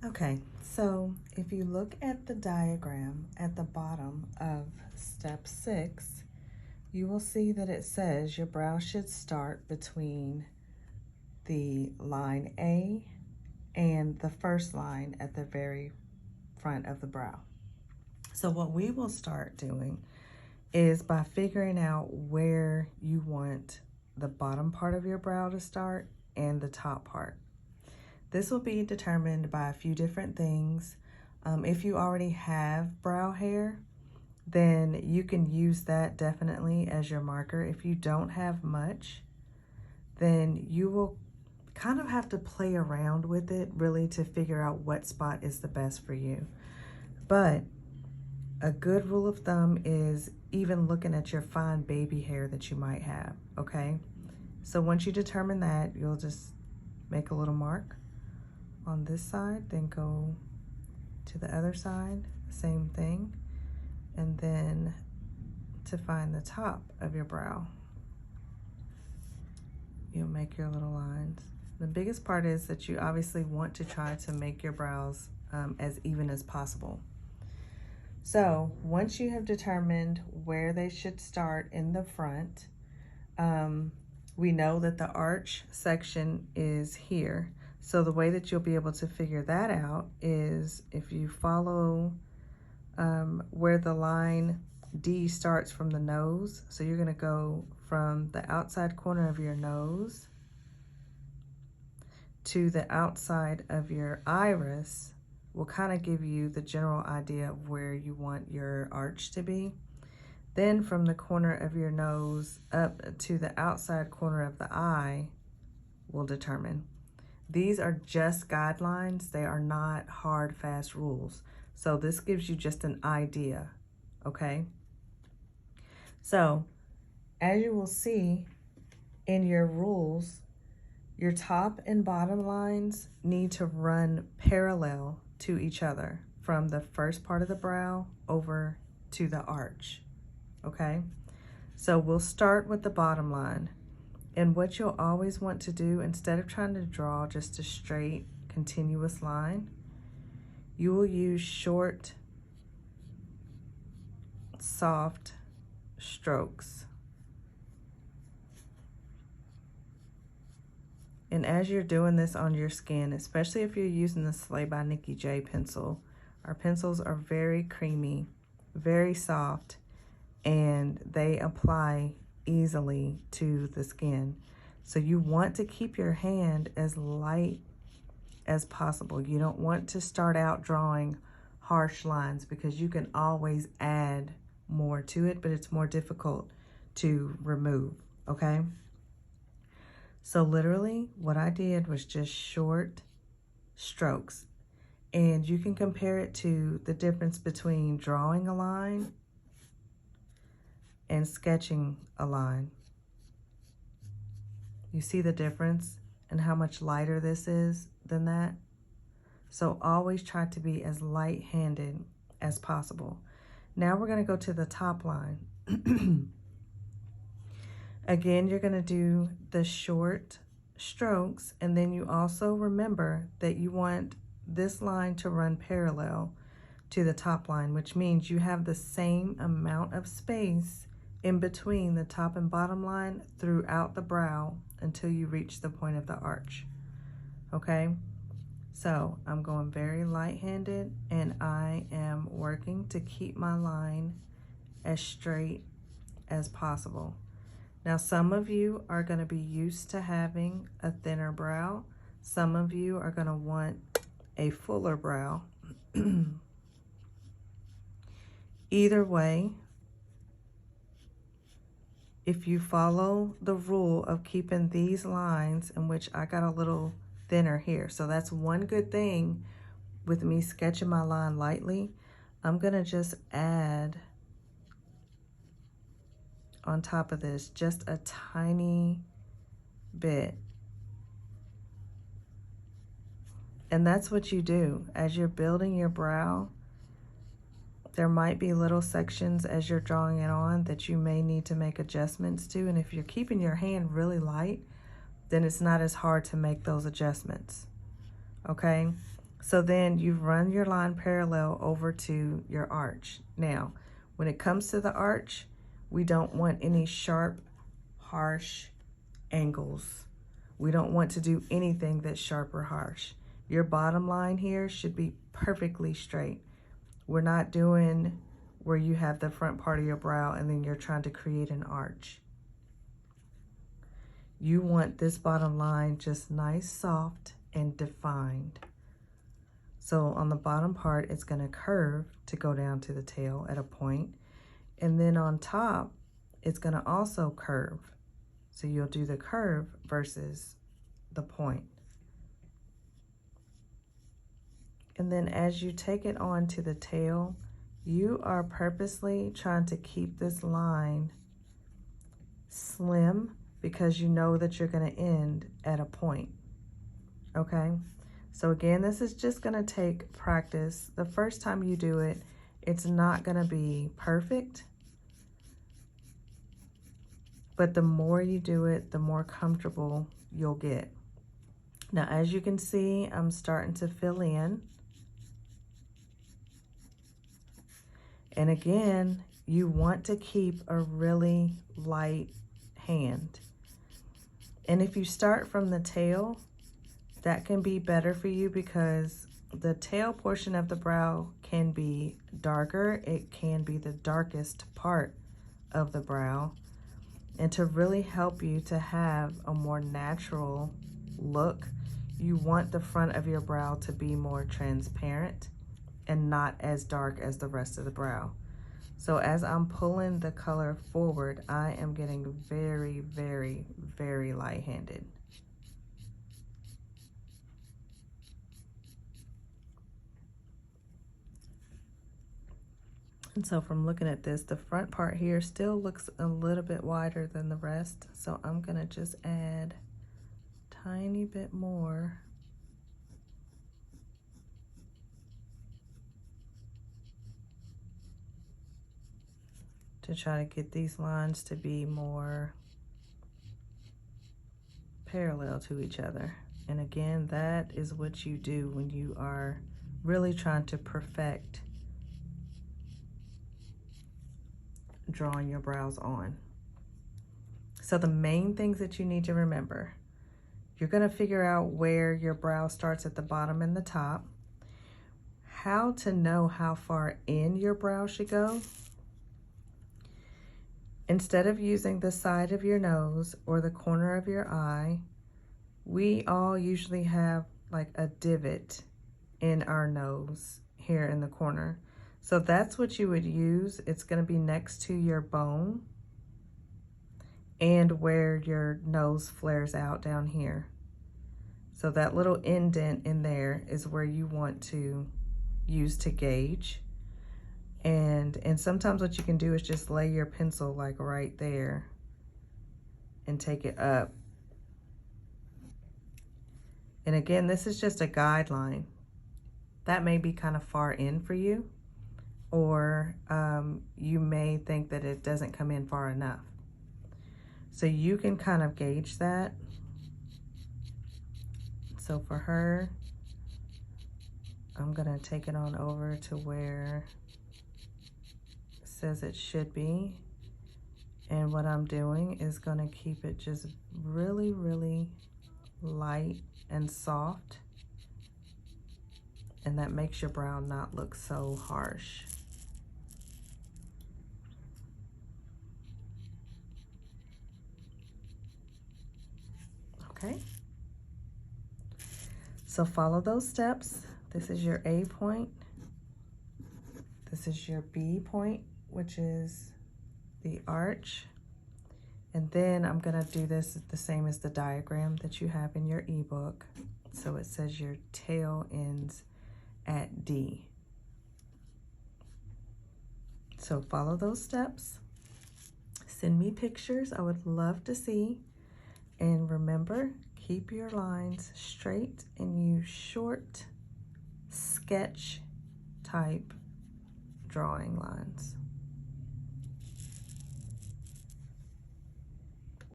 Okay, so if you look at the diagram at the bottom of step 6, you will see that it says your brow should start between the line A and the first line at the very front of the brow. So what we will start doing is by figuring out where you want the bottom part of your brow to start and the top part. This will be determined by a few different things. If you already have brow hair, then you can use that definitely as your marker. If you don't have much, then you will kind of have to play around with it really to figure out what spot is the best for you. But a good rule of thumb is even looking at your fine baby hair that you might have, okay? So once you determine that, you'll just make a little mark on this side, then go to the other side, same thing. And then to find the top of your brow, you'll make your little lines. The biggest part is that you obviously want to try to make your brows as even as possible. So once you have determined where they should start in the front, we know that the arch section is here. So the way that you'll be able to figure that out is if you follow where the line D starts from the nose. So you're gonna go from the outside corner of your nose to the outside of your iris will kind of give you the general idea of where you want your arch to be. Then from the corner of your nose up to the outside corner of the eye will determine. These are just guidelines. They are not hard, fast rules. So this gives you just an idea, okay? So as you will see in your rules, your top and bottom lines need to run parallel to each other from the first part of the brow over to the arch, okay? So we'll start with the bottom line. And what you'll always want to do, instead of trying to draw just a straight, continuous line, you will use short, soft strokes. And as you're doing this on your skin, especially if you're using the Slay by Nikki J pencil, our pencils are very creamy, very soft, and they apply easily to the skin. So you want to keep your hand as light as possible. You don't want to start out drawing harsh lines because you can always add more to it, but it's more difficult to remove, okay? So literally what I did was just short strokes, and you can compare it to the difference between drawing a line and sketching a line. You see the difference and how much lighter this is than that? So always try to be as light-handed as possible. Now we're going to go to the top line. Again, you're going to do the short strokes, and then you also remember that you want this line to run parallel to the top line, which means you have the same amount of space in between the top and bottom line throughout the brow until you reach the point of the arch, okay? So I'm going very light-handed, and I am working to keep my line as straight as possible. Now, some of you are going to be used to having a thinner brow. Some of you are going to want a fuller brow. Either way, if you follow the rule of keeping these lines, in which I got a little thinner here, so that's one good thing with me sketching my line lightly. I'm going to just add on top of this just a tiny bit. And that's what you do as you're building your brow. There might be little sections as you're drawing it on that you may need to make adjustments to, and if you're keeping your hand really light, then it's not as hard to make those adjustments, okay? So then you run your line parallel over to your arch. Now, when it comes to the arch, we don't want any sharp, harsh angles. We don't want to do anything that's sharp or harsh. Your bottom line here should be perfectly straight. We're not doing where you have the front part of your brow and then you're trying to create an arch. You want this bottom line just nice, soft, and defined. So on the bottom part, it's going to curve to go down to the tail at a point. And then on top, it's going to also curve. So you'll do the curve versus the point. And then as you take it on to the tail, you are purposely trying to keep this line slim because you know that you're going to end at a point. Okay? So again, this is just going to take practice. The first time you do it, it's not going to be perfect. But the more you do it, the more comfortable you'll get. Now, as you can see, I'm starting to fill in. And again, you want to keep a really light hand. And if you start from the tail, that can be better for you because the tail portion of the brow can be darker. It can be the darkest part of the brow. And to really help you to have a more natural look, you want the front of your brow to be more transparent and not as dark as the rest of the brow. So as I'm pulling the color forward, I am getting very, very, very light-handed. And so from looking at this, the front part here still looks a little bit wider than the rest. So I'm gonna just add a tiny bit more. To try to get these lines to be more parallel to each other. And again, that is what you do when you are really trying to perfect drawing your brows on. So the main things that you need to remember, you're going to figure out where your brow starts at the bottom and the top, how to know how far in your brow should go. Instead of using the side of your nose or the corner of your eye, we all usually have like a divot in our nose here in the corner. So that's what you would use. It's going to be next to your bone and where your nose flares out down here. So that little indent in there is where you want to use to gauge. And sometimes what you can do is just lay your pencil like right there and take it up. And again, this is just a guideline. That may be kind of far in for you, or you may think that it doesn't come in far enough. So you can kind of gauge that. So for her, I'm gonna take it on over to where it says it should be. And what I'm doing is gonna keep it just really, really light and soft. And that makes your brow not look so harsh. Okay. So follow those steps. This is your A point. This is your B point, which is the arch. And then I'm gonna do this the same as the diagram that you have in your ebook. So it says your tail ends at D. So follow those steps. Send me pictures. I would love to see. And remember, keep your lines straight and use short sketch type drawing lines.